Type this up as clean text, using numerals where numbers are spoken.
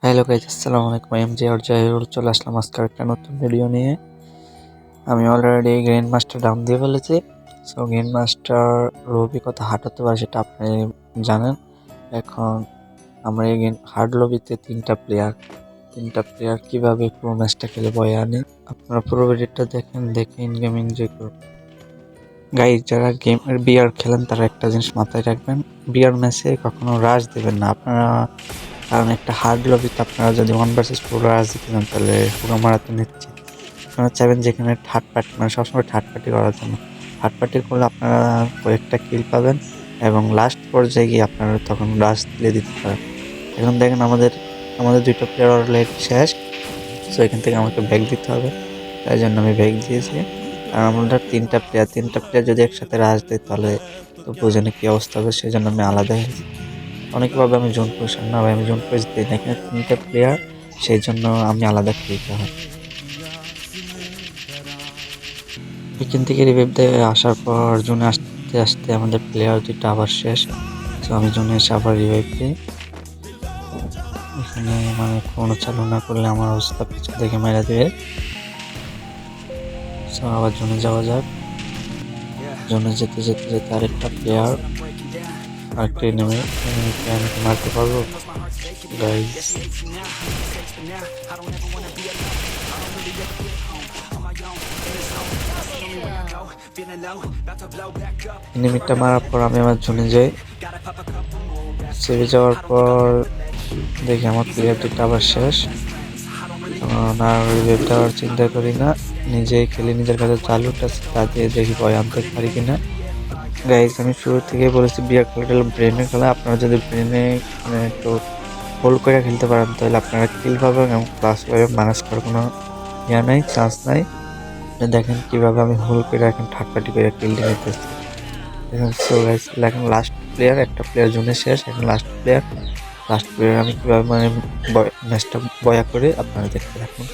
Hello guys, আসসালামু আলাইকুম। এমজে আর জহিরুল চলে আসলাম আজকে একটা নতুন ভিডিও নিয়ে। আমি অলরেডি গ্র্যান্ড মাস্টার ডাউন দিয়ে ফেলেছি। সো গ্র্যান্ড মাস্টার লবি কত হার্ড হতে পারে সেটা আপনি জানেন। এখন আমরা এই হার্ড লবিতে তিনটা প্লেয়ার কিভাবে পুরো ম্যাচটা খেলে বয়ে আনি, আপনারা পুরো ভিডিওটা দেখে ইন গেম এনজয় করুন। গাইস, যারা গেম বিআর খেলেন তারা একটা জিনিস মাথায় রাখবেন, বিআর ম্যাচে কখনো রাশ দেবেন না আপনারা। কারণ একটা হার্ড লবিতে আপনারা যদি 1 vs 4 রাশ দিতে চান তাহলে পুরো মারাতে নিচ্ছে। আপনারা চাইবেন যেখানে থার্ড পার্টি, মানে সবসময় থার্ড পার্টি করার জন্য। থার্ড পার্টি করলে আপনারা কয়েকটা কিল পাবেন এবং লাস্ট পর্যায়ে গিয়ে আপনারা তখন রাশ দিতে পারেন। এখন দেখেন আমাদের আমাদের দুইটা প্লেয়ার অলরেডি শেষ। সো এখান থেকে আমাকে ব্যাক দিতে হবে, তাই জন্য আমি ব্যাক দিয়েছি। আর আমাদের তিনটা প্লেয়ার যদি একসাথে রাশ দেয় তাহলে তো বোঝেন কি অবস্থা হবে, সেই জন্য আমি আলাদা খেলছি। অনেকে ভাবে আমি জোন পজিশন, না ভাই, আমি জোন পজিশন দিই না, এখানে তিনটা প্লেয়ার, সেই জন্য আমি আলাদা খেলতে হয়। এখান থেকে রিভাইভ দিয়ে আসার পর জোনে আসতে আসতে আমাদের প্লেয়ার দুইটা আবার শেষ। তো আমি জোনে এসে আবার রিভাইভ দিই। এখানে মানে কোনো চালু না করলে আমার অবস্থা পিছন থেকে মেরা দেবে। তো আবার জোনে যাওয়া যাক। জোনে যেতে যেতে যেতে আরেকটা প্লেয়ার, আরেকটা এনিমি আমাকে মারতে পারবো গাইস? এনিমিটা মারার পর আমি আমার জোনে যাই। সেভে যাওয়ার পর দেখি আমার প্লেয়ার দুটো আবার শেষ। আর রিভাইভটা আর চিন্তা করি না, নিজেই খেলি, নিজের কাছে চালুটা তা দিয়ে দেখি ভয় আনতে পারি কিনা। গাইজ, আমি শুরু থেকেই বলেছি বিয়ার খেলাটা হলো ব্রেনে খেলা। আপনারা যদি ব্রেনে মানে একটু হোল্ড করে খেলতে পারেন তাহলে আপনারা কিল পাবেন এবং প্লাস পাবেন, মাইনাস করার কোনো নাই, চান্স নাই। দেখেন কিভাবে আমি হোল্ড করে এখন থার্ড পার্টি করে কিলটা নিতেছি। দেখেন, সো গাইজ, এখন লাস্ট প্লেয়ার, একটা প্লেয়ার জোনে শেষ, এখন লাস্ট প্লেয়ার আমি কীভাবে মানে ম্যাচটা বয়া করে আপনারা দেখতে থাকুন।